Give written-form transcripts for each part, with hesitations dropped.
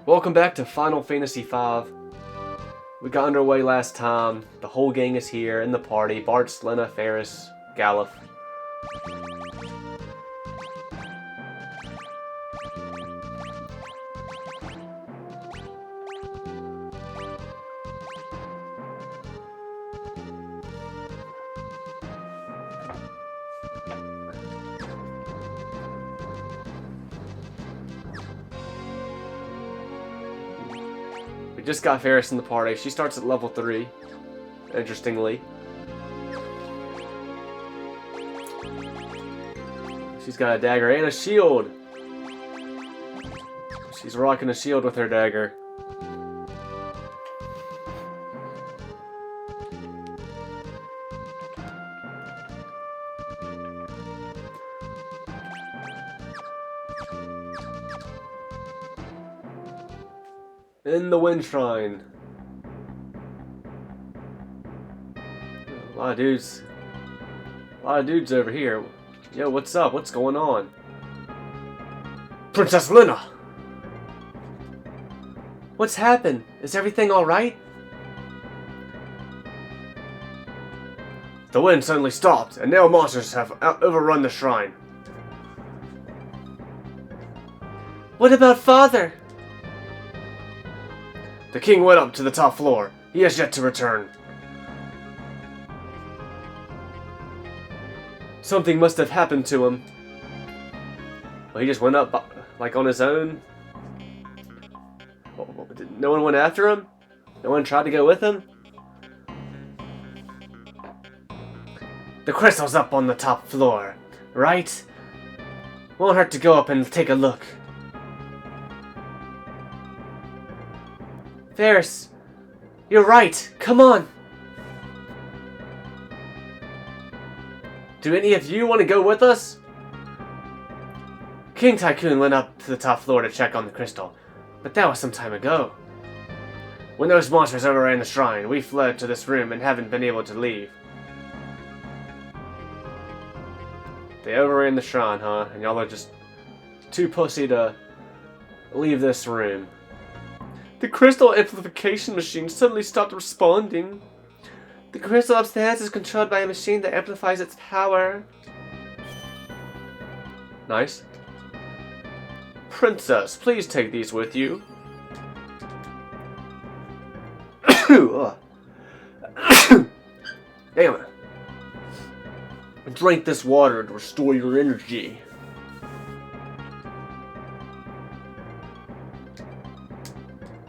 Welcome back to Final Fantasy V. We got underway last time. The whole gang is here in the party. Bart, Lena, Ferris, Galuf. We just got Ferris in the party. She starts at level 3, interestingly. She's got a dagger and a shield. She's rocking a shield with her dagger. In the Wind Shrine. A lot of dudes over here. Yo, what's up? What's going on? Princess Lena! What's happened? Is everything alright? The wind suddenly stopped, and now monsters have overrun the shrine. What about Father? The king went up to the top floor. He has yet to return. Something must have happened to him. Well, he just went up, like, on his own? No one went after him? No one tried to go with him? The crystal's up on the top floor, right? Won't hurt to go up and take a look. Ferris, you're right. Come on. Do any of you want to go with us? King Tycoon went up to the top floor to check on the crystal, but that was some time ago. When those monsters overran the shrine, we fled to this room and haven't been able to leave. They overran the shrine, huh? And y'all are just too pussy to leave this room. The crystal amplification machine suddenly stopped responding. The crystal upstairs is controlled by a machine that amplifies its power. Nice. Princess, please take these with you. Damn it. Drink this water to restore your energy.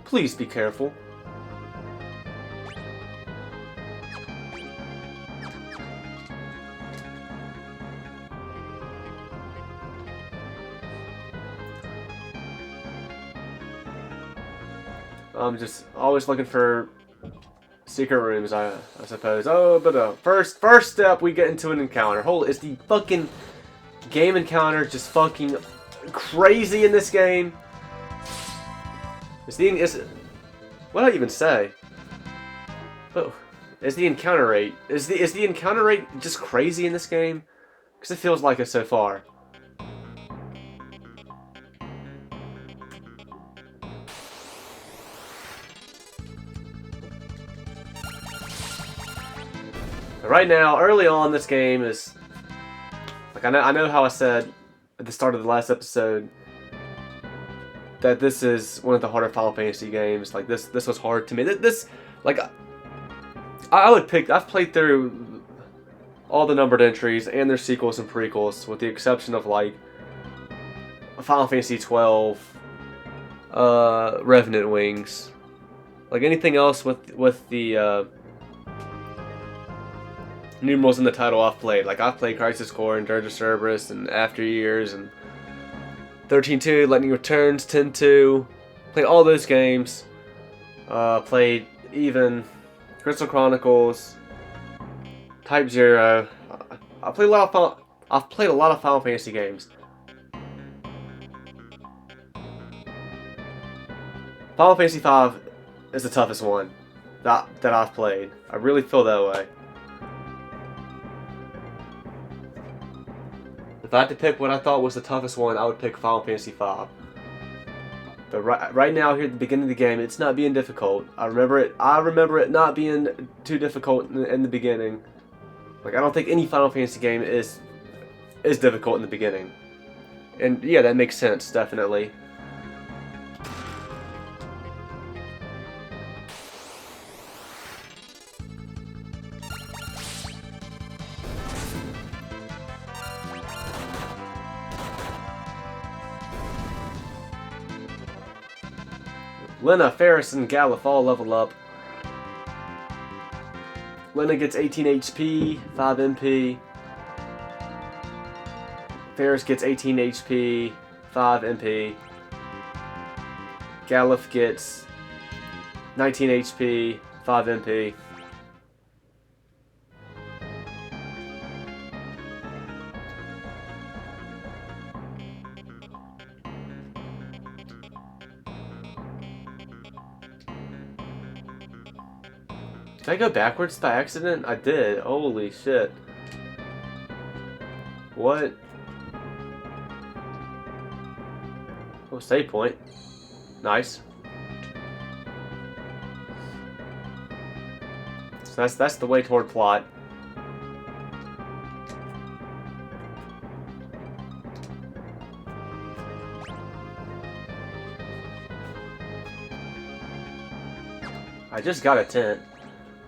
Please be careful. I'm just always looking for secret rooms, I suppose. Oh, but first step, we get into an encounter. Holy, is the fucking game encounter just fucking crazy in this game? What do I even say? Oh, is the encounter rate just crazy in this game? Because it feels like it so far. But right now, early on, this game is like I know how I said at the start of the last episode that this is one of the harder Final Fantasy games. Like this was hard to me. I've played through all the numbered entries and their sequels and prequels, with the exception of like Final Fantasy 12, Revenant Wings. Like anything else with the numerals in the title I've played. Like I've played Crisis Core and Dirge of Cerberus and After Years and 13.2, Lightning Returns, 10.2, played all those games. Played even Crystal Chronicles, Type 0. I've played a lot of Final Fantasy games. Final Fantasy V is the toughest one that I've played. I really feel that way. If I had to pick what I thought was the toughest one, I would pick Final Fantasy V. But right now, here at the beginning of the game, it's not being difficult. I remember it not being too difficult in the beginning. Like, I don't think any Final Fantasy game is difficult in the beginning. And yeah, that makes sense, definitely. Lena, Ferris, and Galuf all level up. Lena gets 18 HP, 5 MP. Ferris gets 18 HP, 5 MP. Galuf gets 19 HP, 5 MP. Did I go backwards by accident? I did. Holy shit. What? Oh, save point. Nice. So that's the way toward plot. I just got a tent.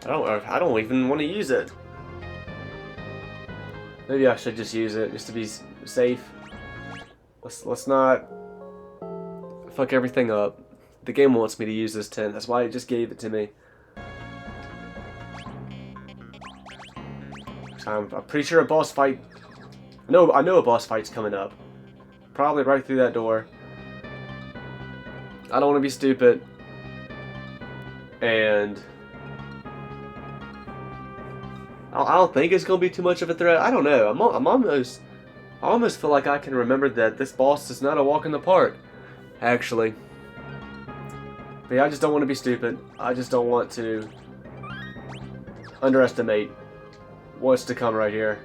I don't even want to use it. Maybe I should just use it just to be safe. Let's not fuck everything up. The game wants me to use this tent. That's why it just gave it to me. I'm pretty sure a boss fight. I know a boss fight's coming up. Probably right through that door. I don't want to be stupid. And I don't think it's gonna be too much of a threat. I don't know. I almost feel like I can remember that this boss is not a walk in the park, actually. But yeah, I just don't want to be stupid. I just don't want to underestimate what's to come right here.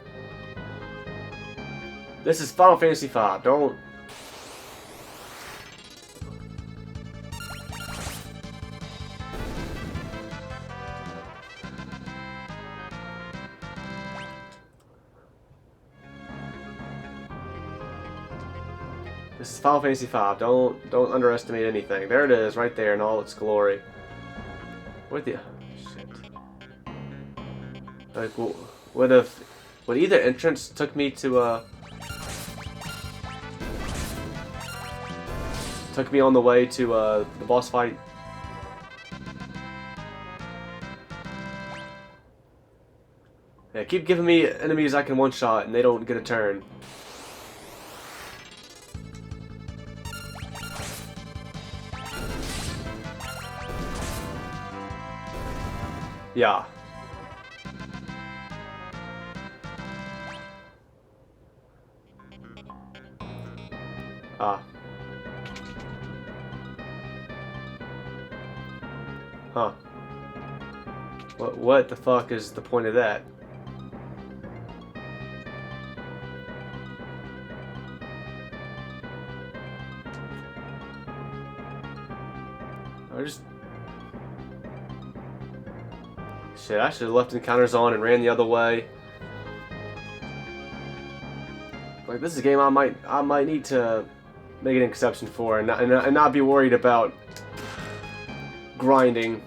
This is Final Fantasy V. Don't. This is Final Fantasy V. Don't underestimate anything. There it is, right there in all its glory. What the shit? Like, would either entrance took me to took me on the way to the boss fight? Yeah, keep giving me enemies I can one shot and they don't get a turn. Yeah. Ah. Huh. What the fuck is the point of that? Shit, I should have left encounters on and ran the other way. Like, this is a game I might need to make an exception for and not be worried about grinding.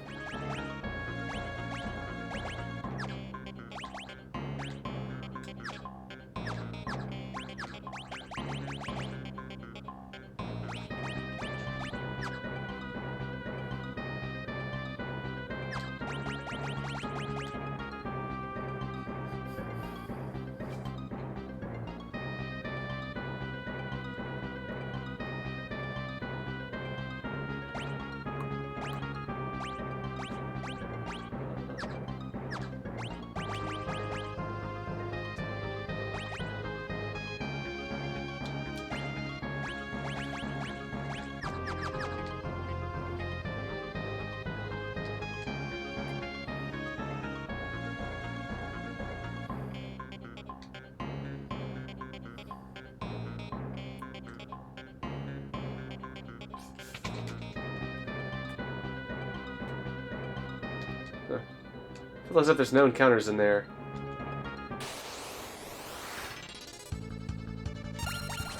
Feel as if there's no encounters in there.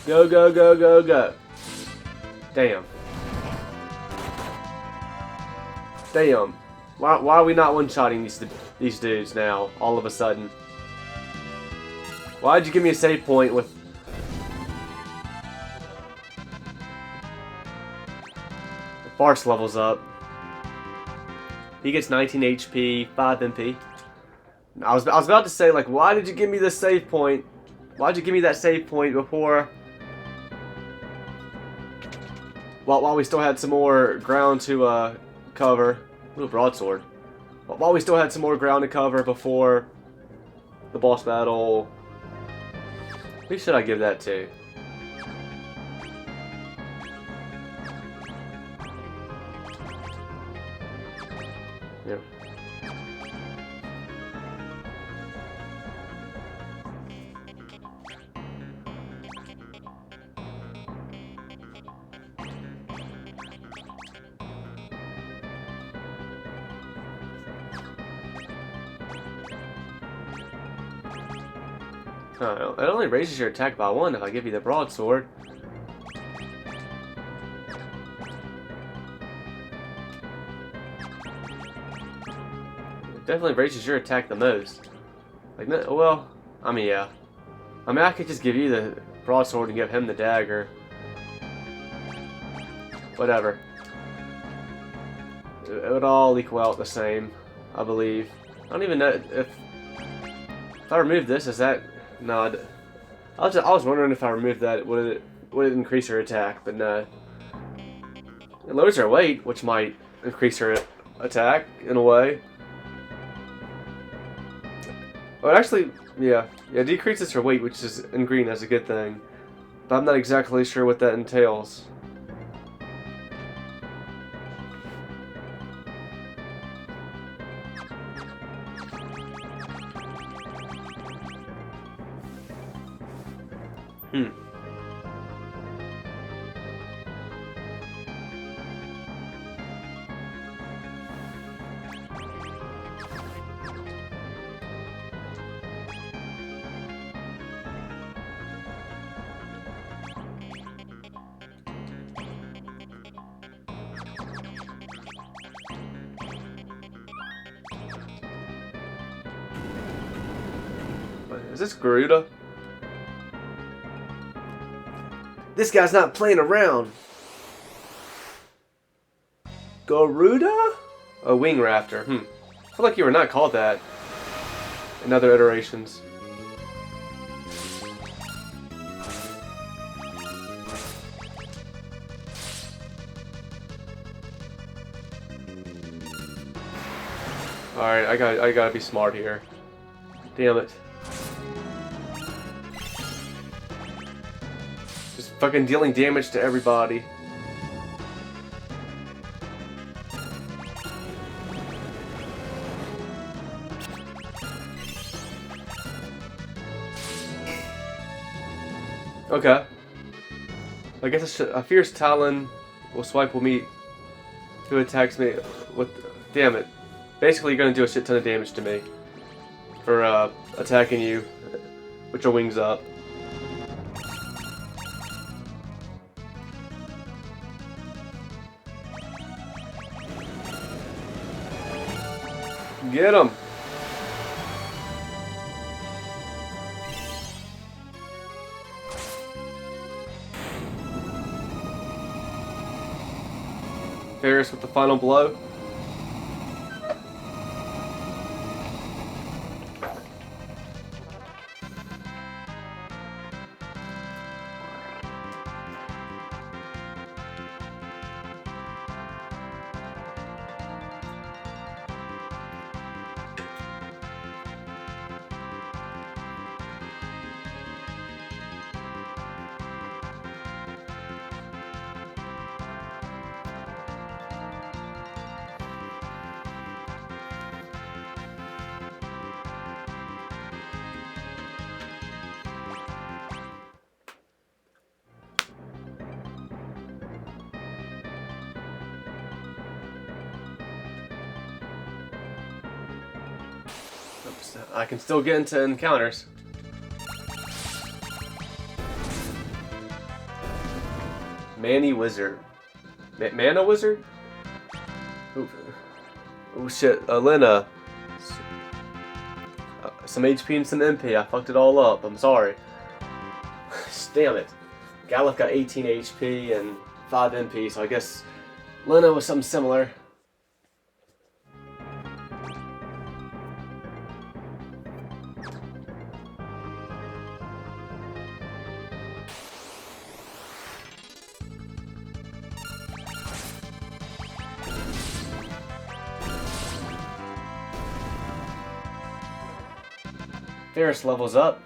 Go, go, go, go, go. Damn. Damn. Why are we not one-shotting these dudes now, all of a sudden? Why'd you give me a save point with... Farce levels up. He gets 19 HP, 5 MP. I was about to say, like, why did you give me this save point? Why'd you give me that save point before... While we still had some more ground to cover. Ooh, broadsword. While we still had some more ground to cover before the boss battle. Who should I give that to? Yeah. It only raises your attack by 1 if I give you the broadsword. It definitely raises your attack the most. Like, well, I mean, yeah. I mean, I could just give you the broadsword and give him the dagger. Whatever. It would all equal out the same, I believe. I don't even know if I remove this, is that... No, I was wondering if I removed that, would it increase her attack, but no. It lowers her weight, which might increase her attack, in a way. Oh, actually, yeah, decreases her weight, which is in green as a good thing. But I'm not exactly sure what that entails. Is this Garuda? This guy's not playing around. Garuda? A wing raptor. I feel like you were not called that in other iterations. Alright, I gotta be smart here. Damn it. Just fucking dealing damage to everybody. Okay. I guess a fierce talon will swipe with me who attacks me with... Damn it. Basically, you're gonna do a shit ton of damage to me for attacking you with your wings up. Get him! Ferris with the final blow. I can still get into encounters. Manny Wizard. Mana Wizard? Oh shit, Elena. Some HP and some MP. I fucked it all up. I'm sorry. Damn it. Galuf got 18 HP and 5 MP, so I guess Lena was something similar. Ferris levels up,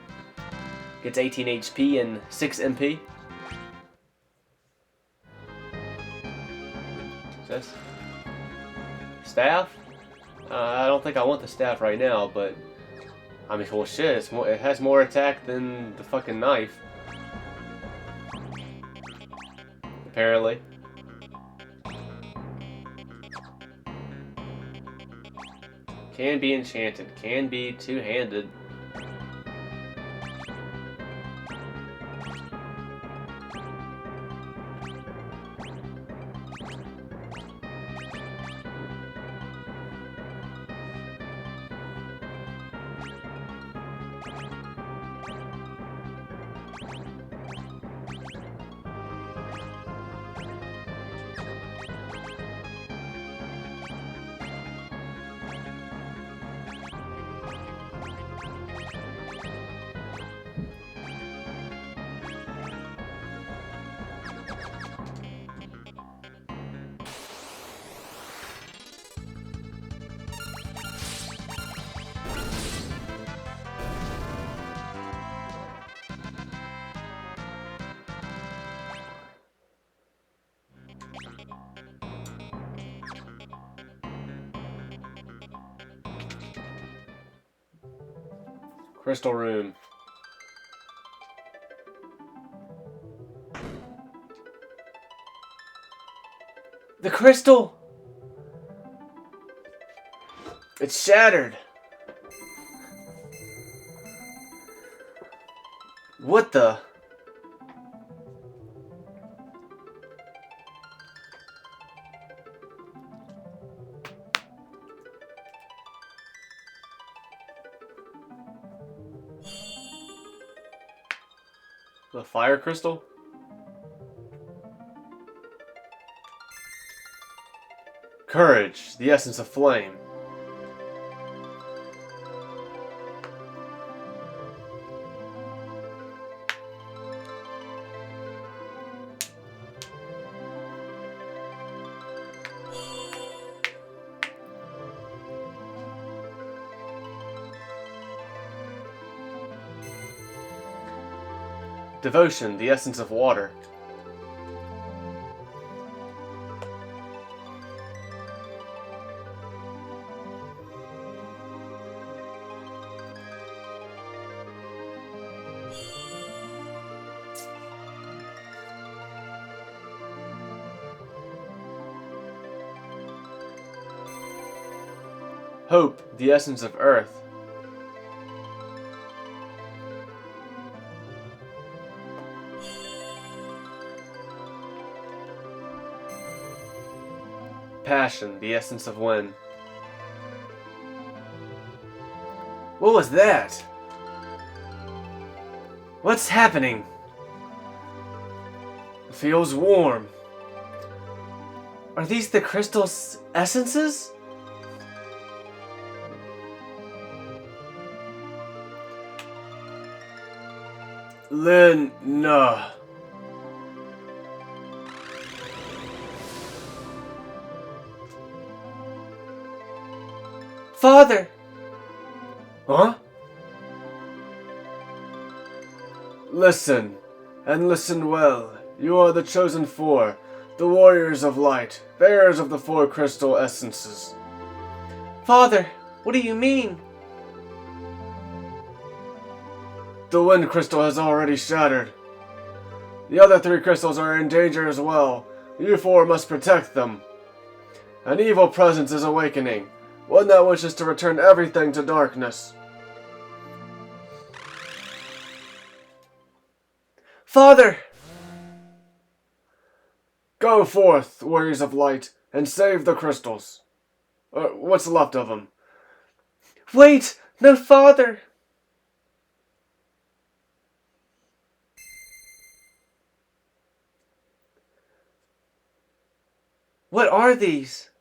gets 18 HP and 6 MP. This staff? I don't think I want the staff right now, but I mean, well, shit, it has more attack than the fucking knife. Apparently. Can be enchanted. Can be two-handed. Crystal Room. The crystal! It's shattered! What the? The fire crystal? Courage, the essence of flame. Devotion, the essence of water. Hope, the essence of earth. Passion, the essence of wind. What was that? What's happening? It feels warm. Are these the crystal's essences? Lena. Father! Huh? Listen, and listen well. You are the chosen four, the warriors of light, bearers of the four crystal essences. Father, what do you mean? The wind crystal has already shattered. The other three crystals are in danger as well. You four must protect them. An evil presence is awakening. One that wishes to return everything to darkness. Father! Go forth, warriors of light, and save the crystals. What's left of them? Wait! No, Father! What are these?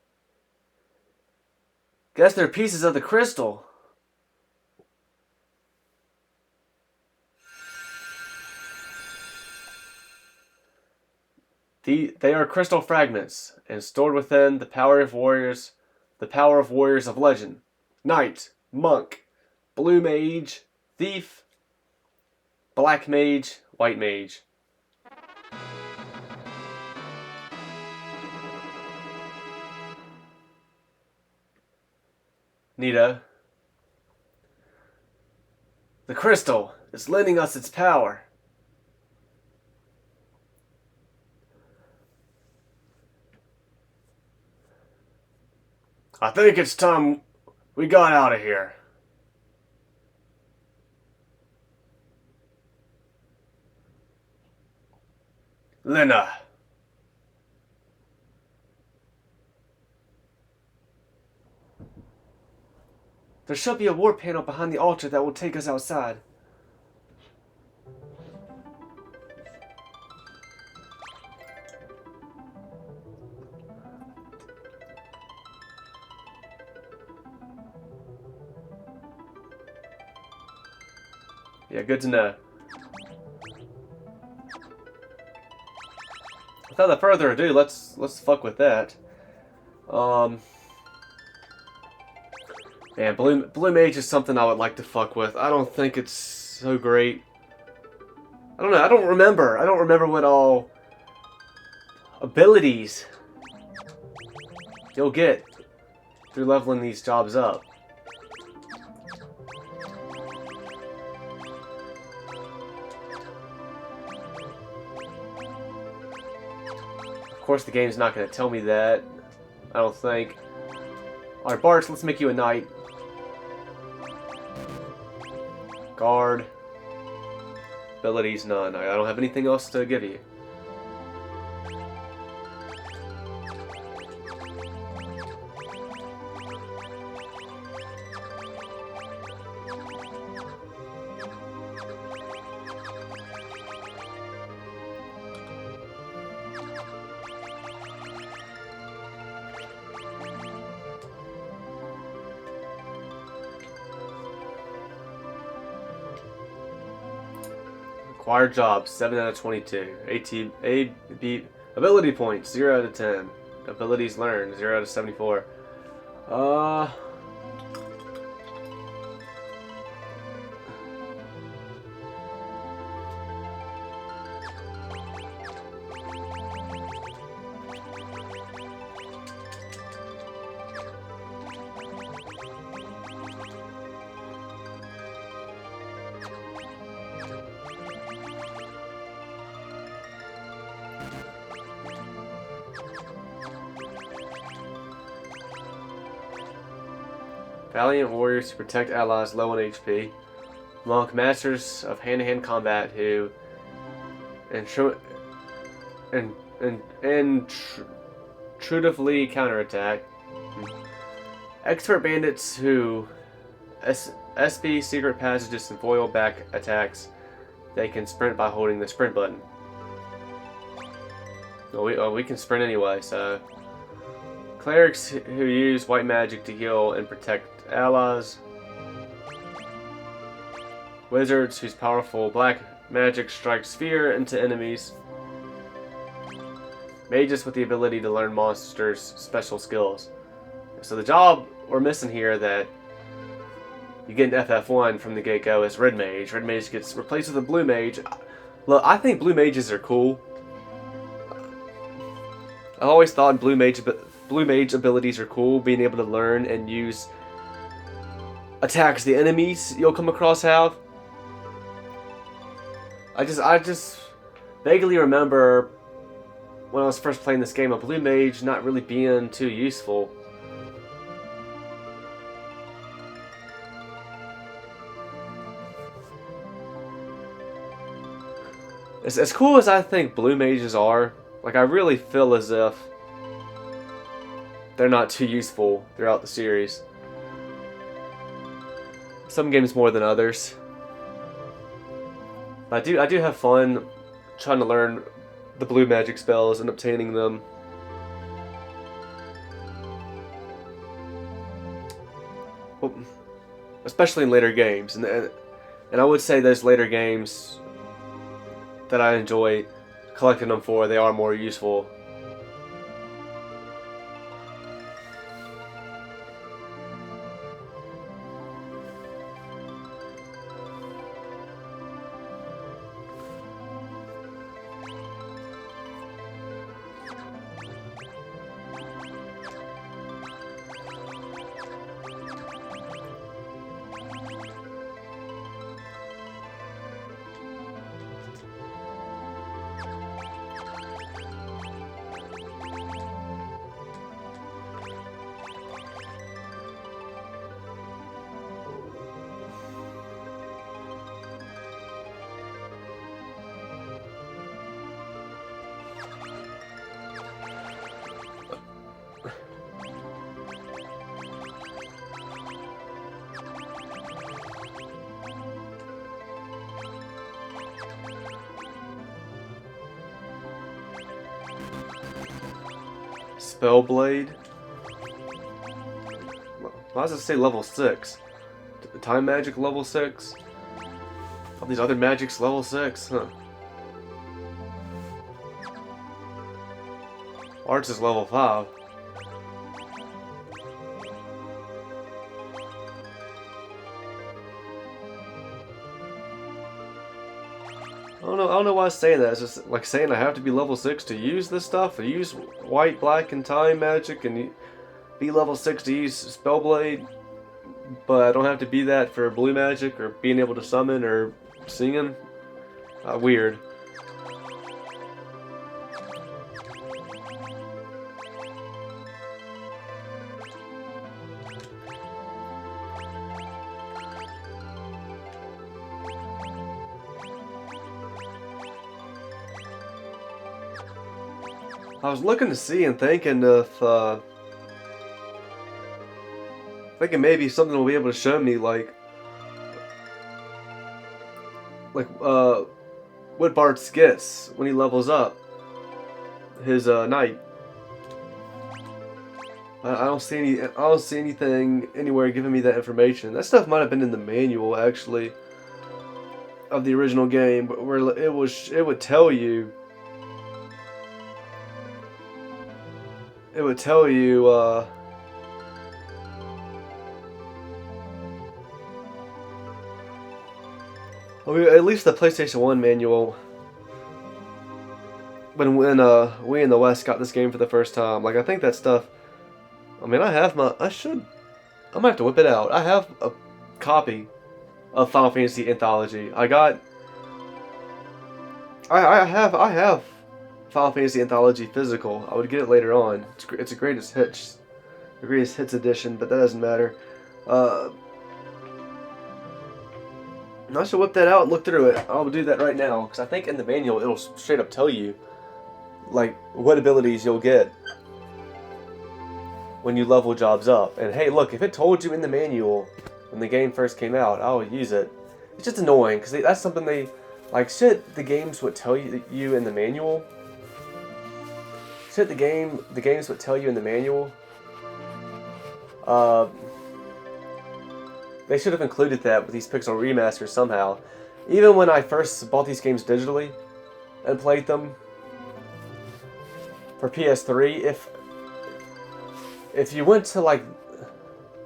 Guess they're pieces of the crystal. They are crystal fragments, and stored within the power of warriors of legend. Knight, monk, blue mage, thief, black mage, white mage. Nita. The crystal is lending us its power. I think it's time we got out of here. Lena. There should be a war panel behind the altar that will take us outside. Yeah, good to know. Without further ado, let's fuck with that. Man, blue mage is something I would like to fuck with. I don't think it's so great. I don't know. I don't remember what all abilities you'll get through leveling these jobs up. Of course, the game's not going to tell me that. I don't think. Alright, Bart, let's make you a knight. Guard. Abilities, none. I don't have anything else to give you. Acquired jobs, 7 out of 22. Ability points, 0 out of 10. Abilities learned, 0 out of 74. Valiant warriors who protect allies low on HP. Monk masters of hand-to-hand combat who intuitively counterattack. Expert bandits who SB secret passages and foil back attacks. They can sprint by holding the sprint button. Well, we can sprint anyway, so. Clerics who use white magic to heal and protect allies. Wizards whose powerful black magic strikes fear into enemies. Mages with the ability to learn monsters' special skills. So the job we're missing here that you get an FF1 from the get-go is Red Mage. Red Mage gets replaced with a Blue Mage. Look, I think Blue Mages are cool. I always thought Blue Mage abilities are cool, being able to learn and use attacks the enemies you'll come across have. I just vaguely remember when I was first playing this game, a Blue Mage not really being too useful. As cool as I think blue mages are, like I really feel as if they're not too useful throughout the series. Some games more than others. I do have fun trying to learn the blue magic spells and obtaining them. Well, especially in later games, and I would say those later games that I enjoy collecting them for, they are more useful. Spellblade? Why does it say level 6? Time magic level 6? All these other magics level 6? Huh. Arts is level 5. I don't know why it's saying that. It's just like saying I have to be level 6 to use this stuff. I use white, black, and time magic, and be level 6 to use Spellblade. But I don't have to be that for blue magic, or being able to summon, or singing. Weird. I was looking to see and thinking if, thinking maybe something will be able to show me like what Bart gets when he levels up his knight. I don't see any. I don't see anything anywhere giving me that information. That stuff might have been in the manual actually of the original game, but where it would tell you. It would tell you, I mean, at least the PlayStation 1 manual, when we in the West got this game for the first time, like, I think that stuff, I mean, I might have to whip it out. I have a copy of Final Fantasy Anthology. I have Final Fantasy Anthology physical. I would get it later on. It's a greatest hits edition, but that doesn't matter. I should whip that out and look through it. I'll do that right now because I think in the manual it'll straight up tell you like what abilities you'll get when you level jobs up. And hey, look, if it told you in the manual when the game first came out, I would use it. It's just annoying because that's something they like. Shit, the games would tell you in the manual. The games would tell you in the manual. They should have included that with these Pixel Remasters somehow. Even when I first bought these games digitally and played them for PS3, if you went to like,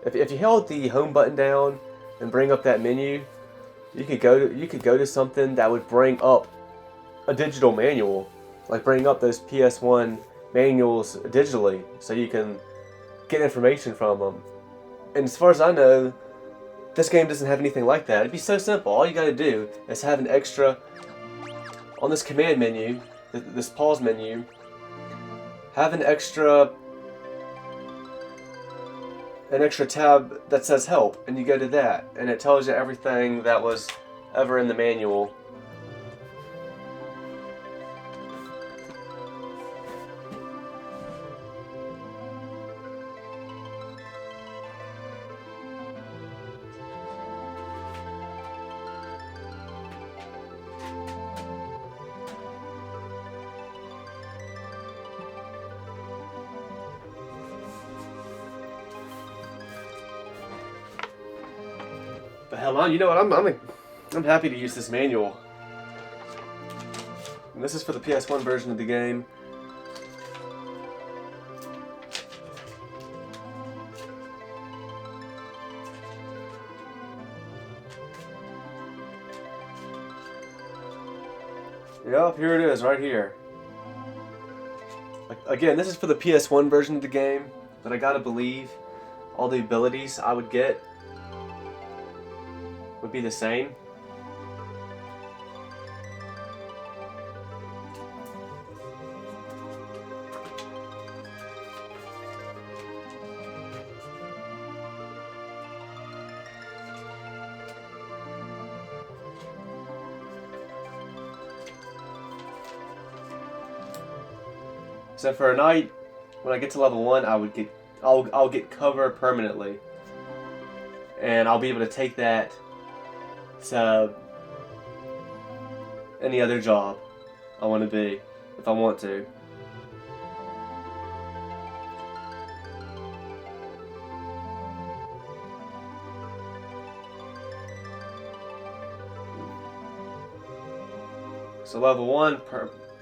if you held the home button down and bring up that menu, you could go to something that would bring up a digital manual, like bring up those PS1 manuals digitally so you can get information from them. And as far as I know, this game doesn't have anything like that. It'd be so simple. All you gotta do is have an extra on this command menu, this pause menu, have an extra tab that says help, and you go to that, and it tells you everything that was ever in the manual. But hell on, you know what? I'm happy to use this manual. And this is for the PS1 version of the game. Yep, here it is, right here. Again, this is for the PS1 version of the game, but I gotta believe all the abilities I would get would be the same. Except for a knight, when I get to level 1, I'll get cover permanently, and I'll be able to take that to any other job I want to be, if I want to. So level 1,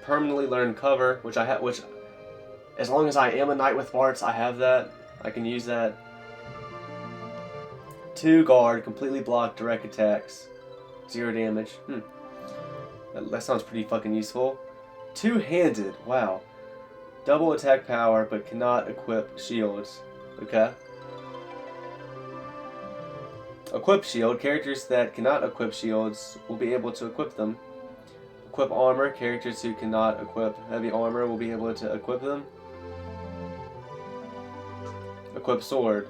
permanently learn cover, which as long as I am a knight with farts, I have that. I can use that. 2 guard, completely block direct attacks. 0 damage. That sounds pretty fucking useful. 2-handed, wow. Double attack power, but cannot equip shields. Okay. Equip shield. Characters that cannot equip shields will be able to equip them. Equip armor. Characters who cannot equip heavy armor will be able to equip them. Equip sword.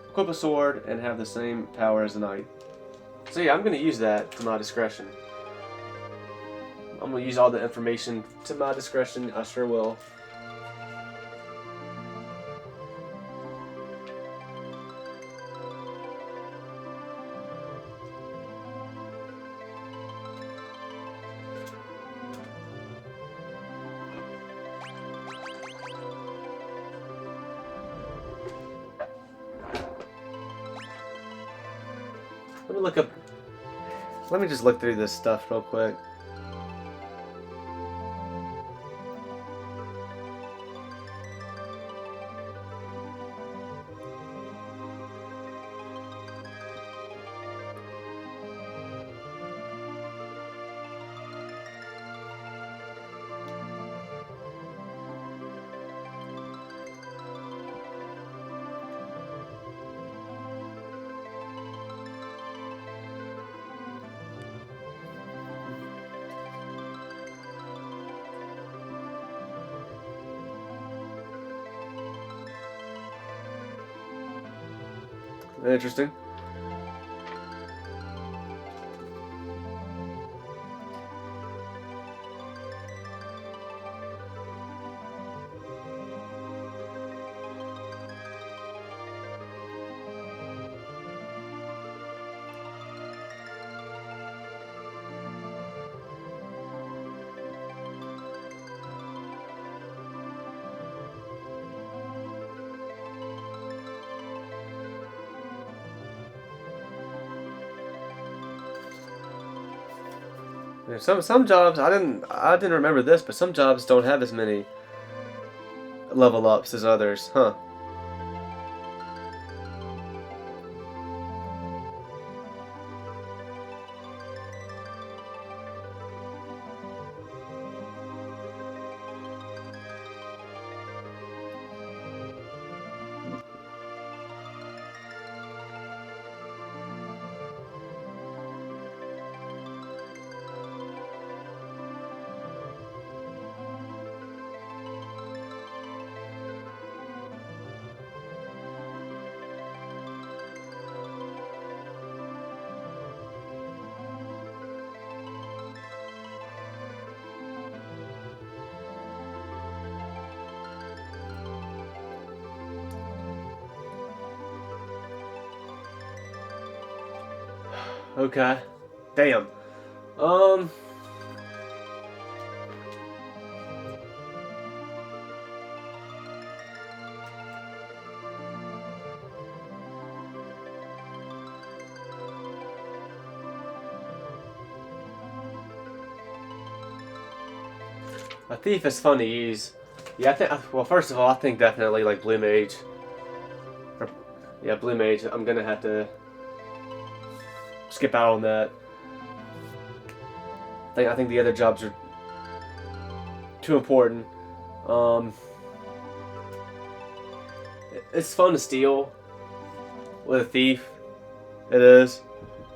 Equip a sword and have the same power as a knight. So yeah, I'm going to use that to my discretion. I'm going to use all the information to my discretion. I sure will. Let me just look through this stuff real quick. Interesting. Some jobs I didn't remember this, but some jobs don't have as many level ups as others, huh? Okay. Damn. A thief is fun to use. Yeah, I think. Well, first of all, I think definitely like Blue Mage. Or, yeah, Blue Mage. I'm gonna have to skip out on that. I think the other jobs are too important. Um, it's fun to steal with a thief. It is.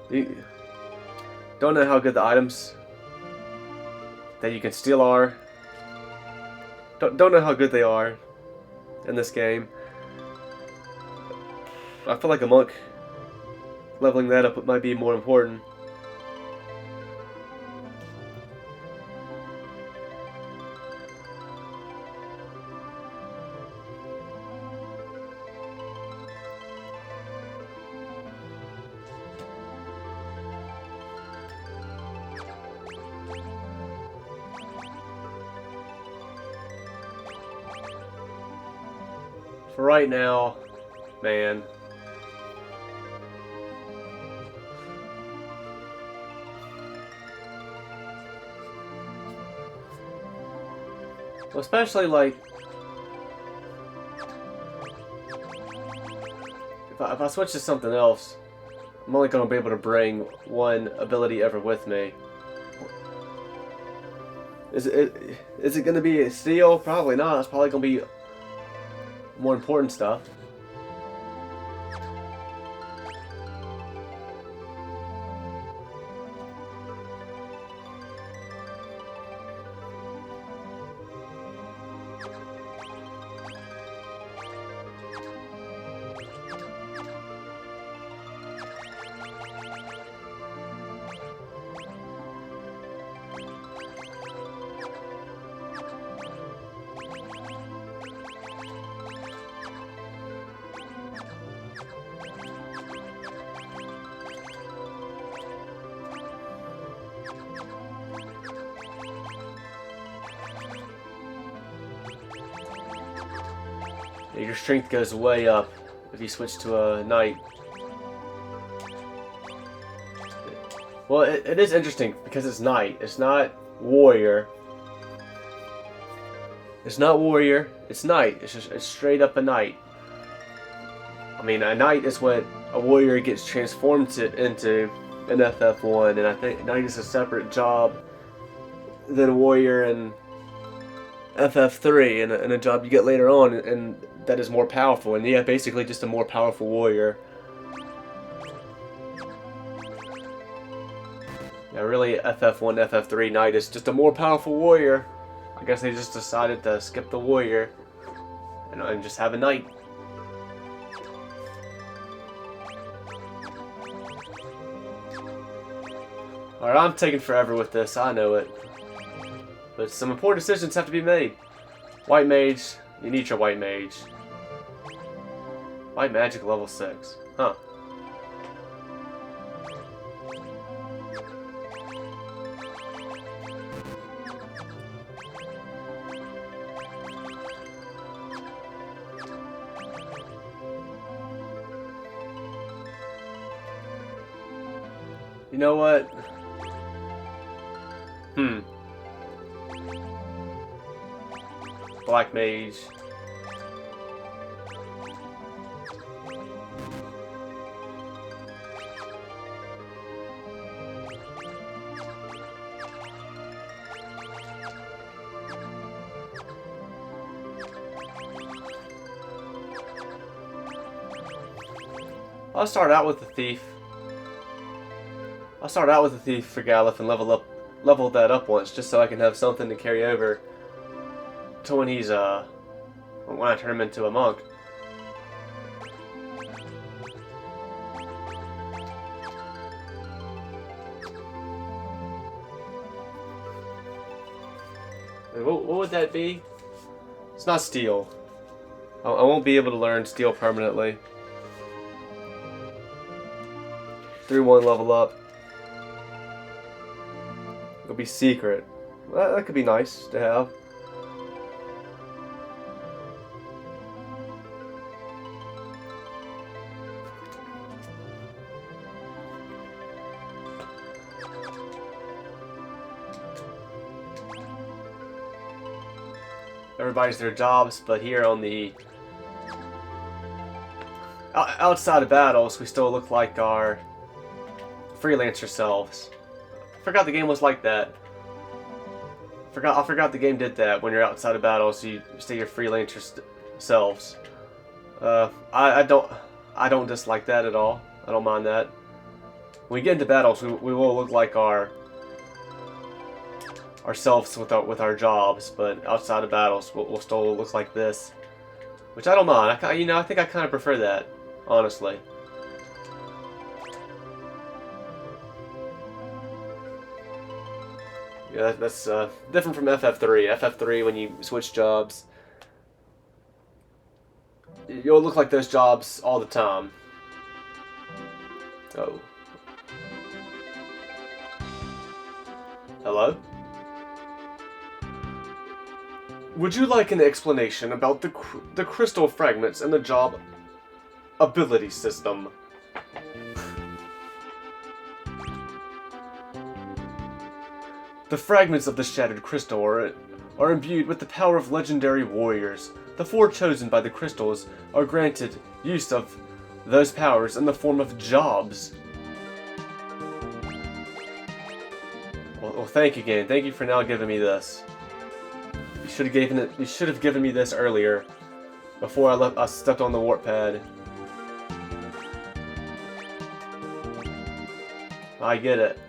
You don't know how good the items that you can steal are. Don't know how good they are in this game. I feel like a monk leveling that up might be more important. For right now, man. Well, especially like if I switch to something else, I'm only going to be able to bring one ability ever with me. Is it going to be a steal? Probably not. It's probably going to be more important stuff. Your strength goes way up if you switch to a knight. Well, it is interesting because it's knight. It's not warrior. It's not warrior. It's knight. It's straight up a knight. I mean, a knight is what a warrior gets transformed into in FF1, and I think knight is a separate job than a warrior in FF3, and a job you get later on, and that is more powerful. And yeah, basically just a more powerful warrior. Yeah, really, FF1, FF3 knight is just a more powerful warrior. I guess they just decided to skip the warrior and just have a knight. Alright, I'm taking forever with this, I know it. But some important decisions have to be made. White mage, you need your white mage. White magic level 6. Huh. You know what? Black mage. I'll start out with the thief. I'll start out with the thief for Galif and level that up once, just so I can have something to carry over to when he's when I turn him into a monk. What would that be? It's not steel. I won't be able to learn steel permanently through one level up. It'll be secret. Well, that could be nice to have. everybody's their jobs, but here on the outside of battles, we still look like our freelancer selves. I forgot the game was like that. I forgot the game did that. When you're outside of battles, you stay your freelancer selves. I don't dislike that at all. I don't mind that. When we get into battles, we will look like ourselves with our jobs, but outside of battles, we'll still look like this, which I don't mind. I think I kind of prefer that, honestly. Yeah, that's different from FF3. FF3, when you switch jobs, you'll look like those jobs all the time. Oh. Hello? Would you like an explanation about the crystal fragments and the job ability system? The fragments of the shattered crystal are imbued with the power of legendary warriors. The 4 chosen by the crystals are granted use of those powers in the form of jobs. Well, thank you again. Thank you for now giving me this. You should have given me this earlier, before I stepped on the warp pad. I get it.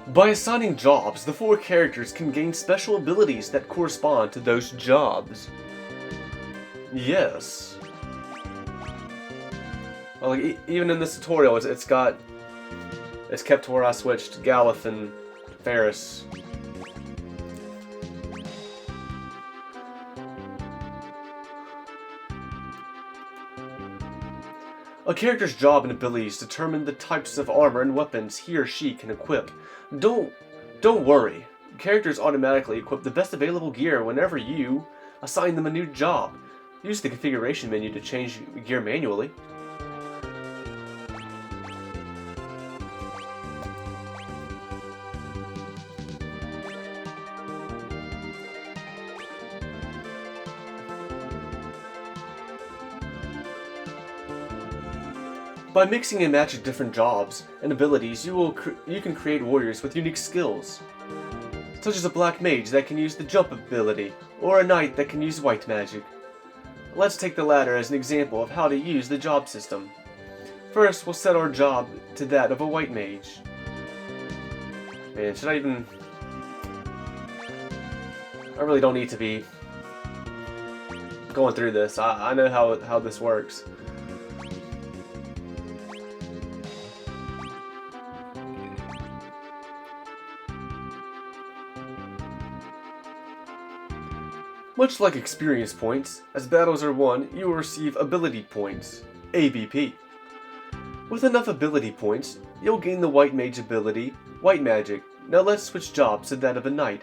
By assigning jobs, the 4 characters can gain special abilities that correspond to those jobs. Yes. Well, like, even in this tutorial, it's kept to where I switched Galuf and Ferris. A character's job and abilities determine the types of armor and weapons he or she can equip. Don't worry. Characters automatically equip the best available gear whenever you assign them a new job. Use the configuration menu to change gear manually. By mixing and matching different jobs and abilities, you can create warriors with unique skills, such as a black mage that can use the jump ability, or a knight that can use white magic. Let's take the latter as an example of how to use the job system. First, we'll set our job to that of a white mage. Man, should I even... I really don't need to be going through this. I know how this works. Much like experience points, as battles are won, you will receive ability points, ABP. With enough ability points, you'll gain the White Mage ability, White Magic. Now let's switch jobs to that of a Knight,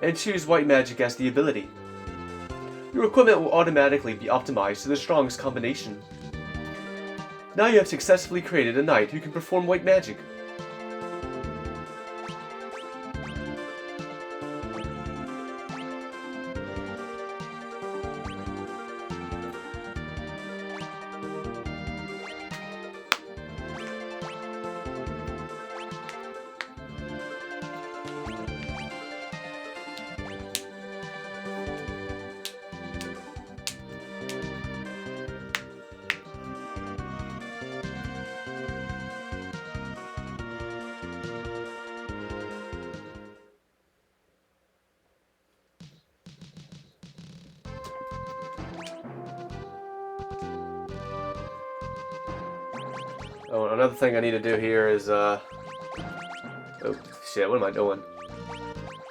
and choose White Magic as the ability. Your equipment will automatically be optimized to the strongest combination. Now you have successfully created a Knight who can perform White Magic. Oh, another thing I need to do here is, oh, shit, what am I doing?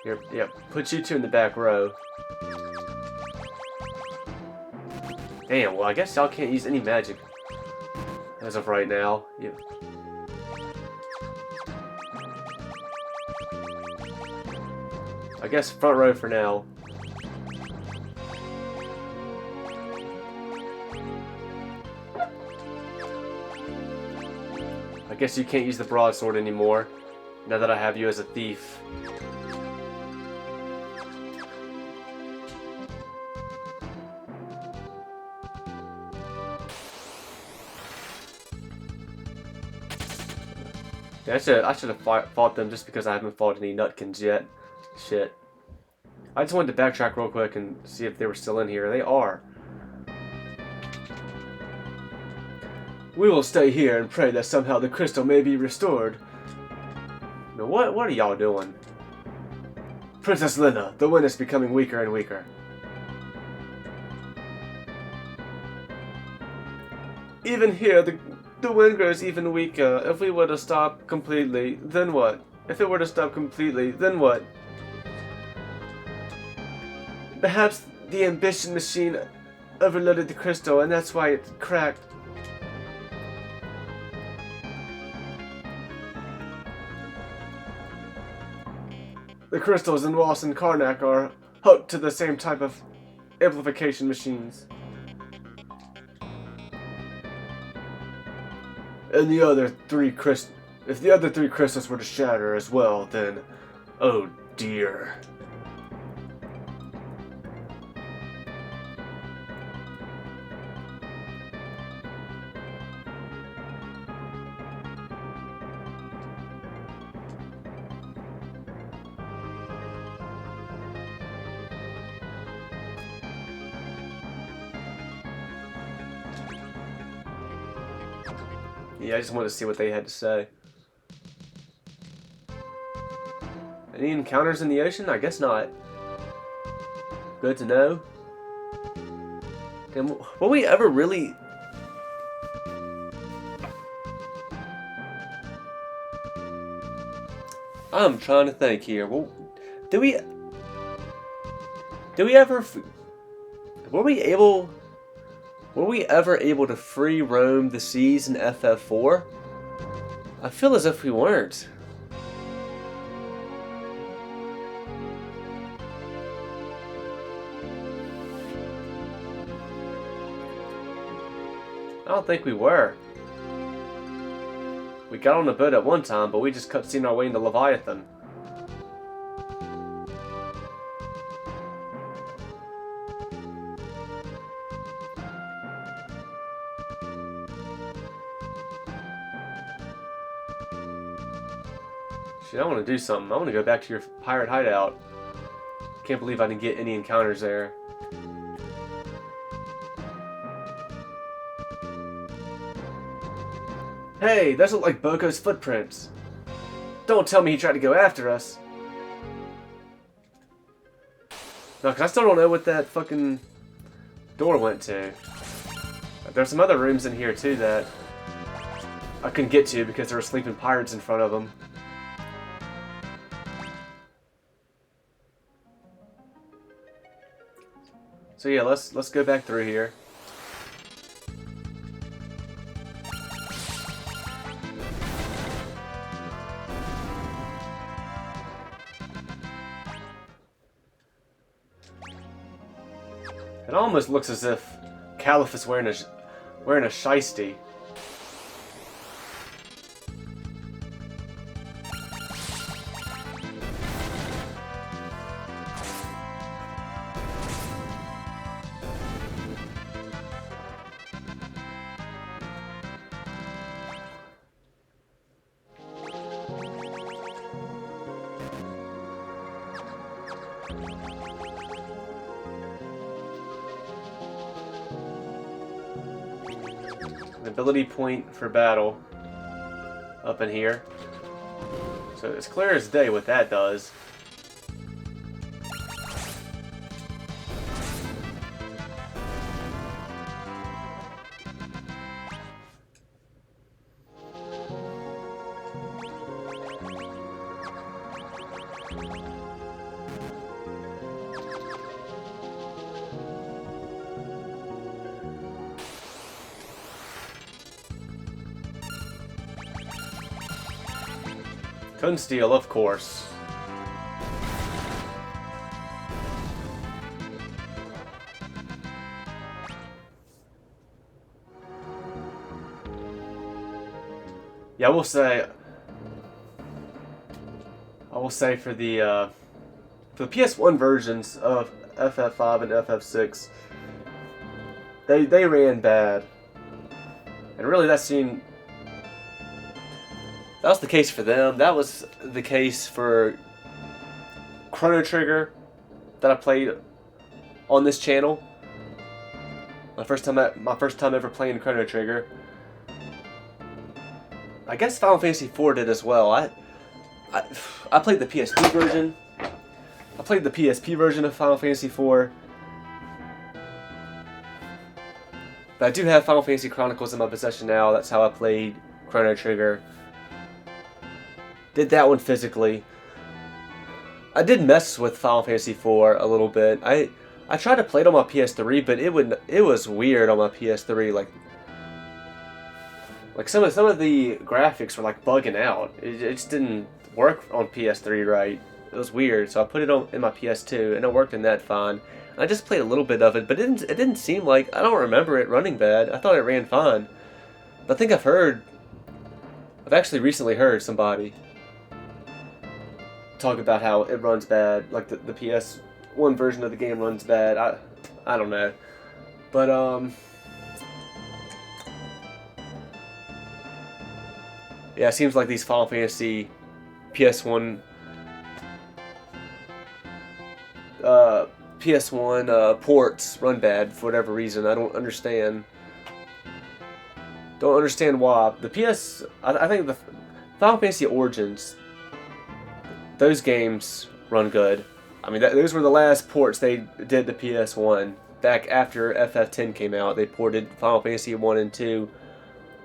Here, yeah, put you 2 in the back row. Damn, well, I guess y'all can't use any magic as of right now. Yeah. I guess front row for now. I guess you can't use the broadsword anymore. Now that I have you as a thief. Yeah, I should have fought them just because I haven't fought any Nutkins yet. Shit. I just wanted to backtrack real quick and see if they were still in here. They are. We will stay here and pray that somehow the crystal may be restored. Now what are y'all doing? Princess Lina, the wind is becoming weaker and weaker. Even here, the wind grows even weaker. If we were to stop completely, then what? If it were to stop completely, then what? Perhaps the ambition machine overloaded the crystal and that's why it cracked. The crystals in Ross and Karnak are hooked to the same type of amplification machines. And the other three if the other three crystals were to shatter as well, then oh dear. Yeah, I just wanted to see what they had to say. Any encounters in the ocean? I guess not. Good to know. And will we ever really... I'm trying to think here. Well, do we ever... Were we ever able to free roam the seas in FF4? I feel as if we weren't. I don't think we were. We got on the boat at one time, but we just kept seeing our way into Leviathan. Shit, I want to do something. I want to go back to your pirate hideout. Can't believe I didn't get any encounters there. Hey, those look like Boko's footprints. Don't tell me he tried to go after us. No, because I still don't know what that fucking door went to. There's some other rooms in here too that I couldn't get to because there were sleeping pirates in front of them. So yeah, let's go back through here. It almost looks as if Caliph is wearing a shiesty. An ability point for battle up in here. So it's clear as day what that does. Couldn't steal, of course. Yeah, I will say, I will say for the PS1 versions of FF5 and FF6, they ran bad, and really that was the case for them. That was the case for Chrono Trigger that I played on this channel. My first time ever playing Chrono Trigger. I guess Final Fantasy IV did as well. I played the PSP version. I played the PSP version of Final Fantasy IV. But I do have Final Fantasy Chronicles in my possession now. That's how I played Chrono Trigger. Did that one physically. I did mess with Final Fantasy IV a little bit. I tried to play it on my PS3, but it was weird on my PS3. Like some of the graphics were like bugging out. It just didn't work on PS3 right. It was weird, so I put it in my PS2, and it worked in that fine. I just played a little bit of it, but it didn't seem like, I don't remember it running bad. I thought it ran fine. But I think I've actually recently heard somebody talk about how it runs bad, like the PS1 version of the game runs bad. I don't know. But yeah, it seems like these Final Fantasy PS1 ports run bad for whatever reason. I don't understand. Don't understand why. I think the Final Fantasy Origins, those games run good. I mean, those were the last ports they did to PS1. Back after FF10 came out, they ported Final Fantasy 1 and 2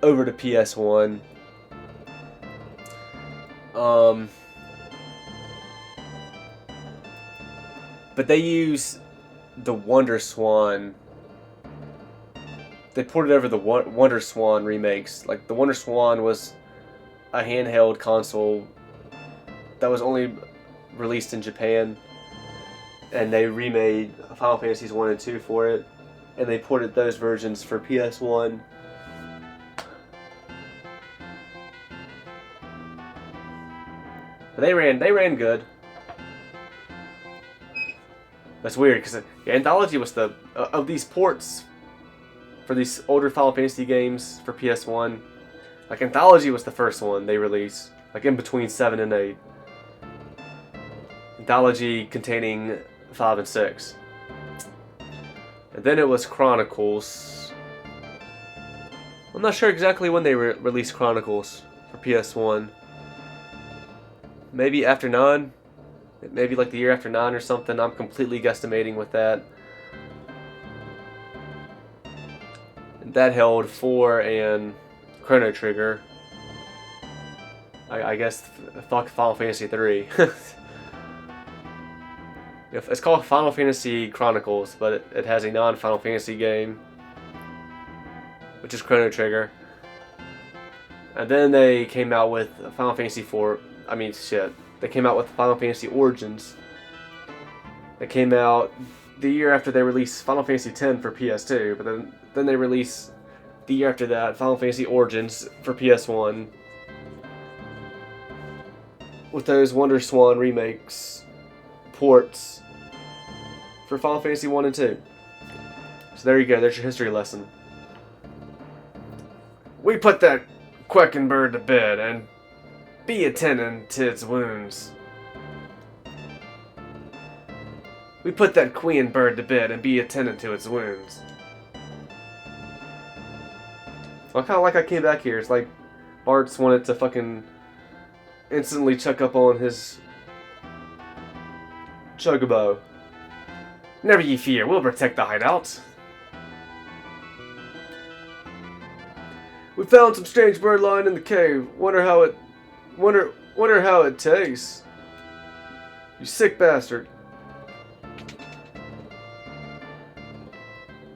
over to PS1. But they use the Wonder Swan. They ported over the Wonder Swan remakes. Like, the Wonder Swan was a handheld console that was only released in Japan, and they remade Final Fantasies 1 and 2 for it, and they ported those versions for PS1. But they ran good. That's weird, because Anthology was of these ports for these older Final Fantasy games for PS1. Like, Anthology was the first one they released, like in between 7 and 8. Anthology containing 5 and 6. And then it was Chronicles. I'm not sure exactly when they released Chronicles for PS1. Maybe after 9? Maybe like the year after 9 or something. I'm completely guesstimating with that. And that held 4 and Chrono Trigger. I guess fuck Final Fantasy 3. It's called Final Fantasy Chronicles, but it has a non-Final Fantasy game, which is Chrono Trigger. And then they came out with Final Fantasy 4. I mean, shit. They came out with Final Fantasy Origins. They came out the year after they released Final Fantasy X for PS2, but then they released the year after that Final Fantasy Origins for PS1 with those Wonder Swan remakes, ports for Final Fantasy 1 and 2. So there you go, there's your history lesson. We put that quacking bird to bed and be attending to its wounds. We put that queen bird to bed and be attending to its wounds. Well, kind of like I came back here. It's like Bart's wanted to fucking instantly chuck up on his Chocobo. Never ye fear, we'll protect the hideout. We found some strange bird lying in the cave. Wonder how it tastes. You sick bastard.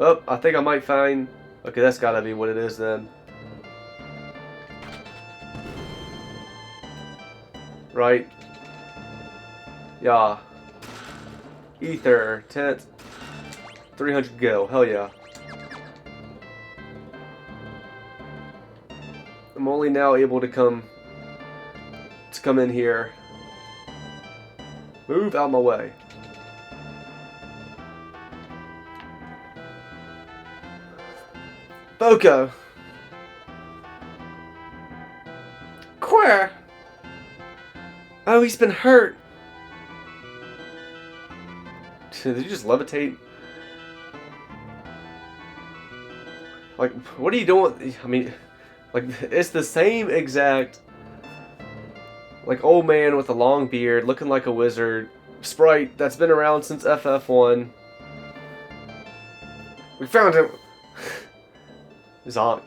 Oh, I think I might find... Okay, that's gotta be what it is then. Right. Yeah. Ether. 10. 300 go. Hell yeah. I'm only now able to come in here Move out my way. Boko. Queer. Oh, he's been hurt. Did you just levitate? Like, what are you doing? I mean, like, it's the same exact, like, old man with a long beard, looking like a wizard, sprite that's been around since FF1. We found him. Zonk.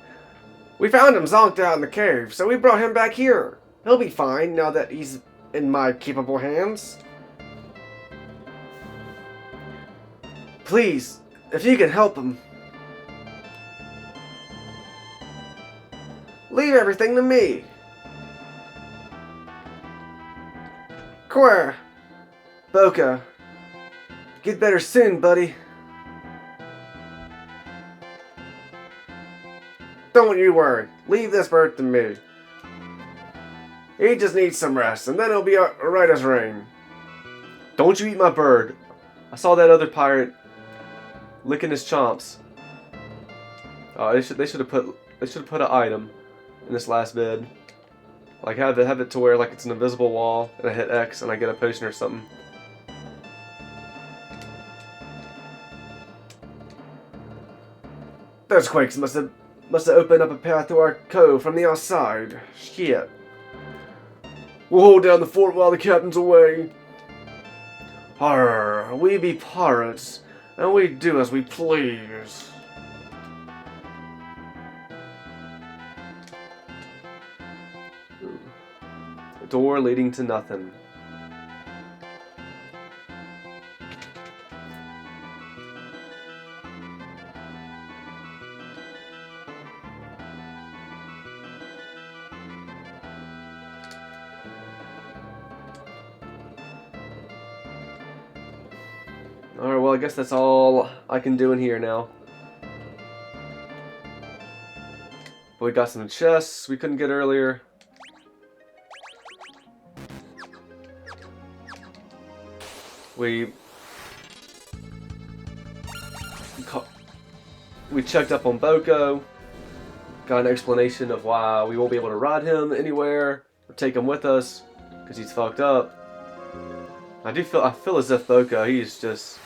We found him zonked out in the cave, so we brought him back here. He'll be fine now that he's in my capable hands. Please, if you can help him. Leave everything to me. Queer. Boca. Get better soon, buddy. Don't you worry. Leave this bird to me. He just needs some rest, and then he'll be alright as rain. Don't you eat my bird. I saw that other pirate licking his chomps. Oh, they should have put an item in this last bid. Like have it to where like it's an invisible wall, and I hit X and I get a potion or something. Those quakes must have opened up a path to our cove from the outside. Shit. We'll hold down the fort while the captain's away. Arr, we be pirates, and we do as we please. A door leading to nothing. Alright, well I guess that's all I can do in here now. But we got some chests we couldn't get earlier. We checked up on Boko. Got an explanation of why we won't be able to ride him anywhere or take him with us because he's fucked up. I feel as if Boko, he's just,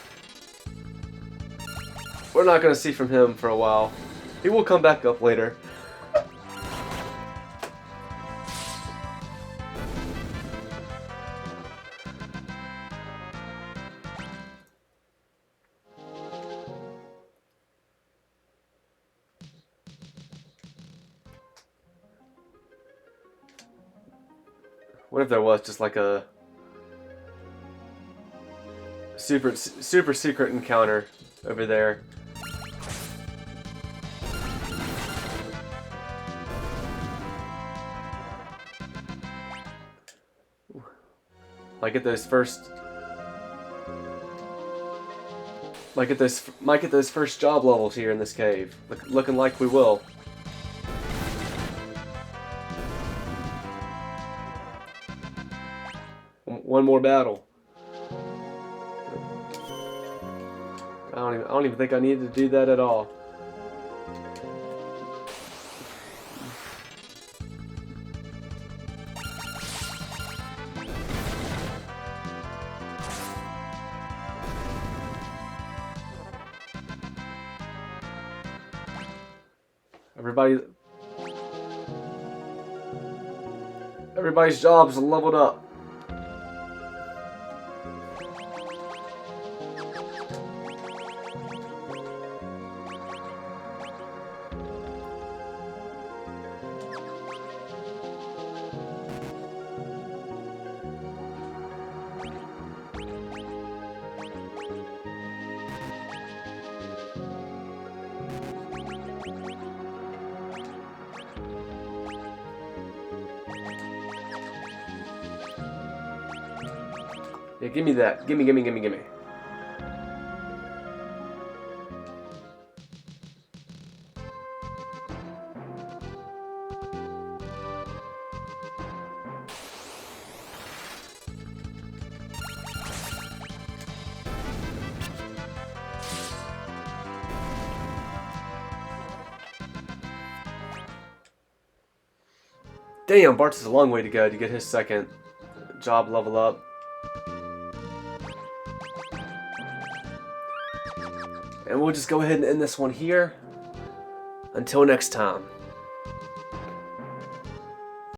we're not gonna see from him for a while. He will come back up later. What if there was just like a super secret encounter over there? Might get those first job levels here in this cave. Looking like we will. One more battle. I don't even think I needed to do that at all. Everybody's jobs are leveled up. Yeah, give me that. Gimme. Damn, Bart's is a long way to go to get his second job level up. And we'll just go ahead and end this one here. Until next time.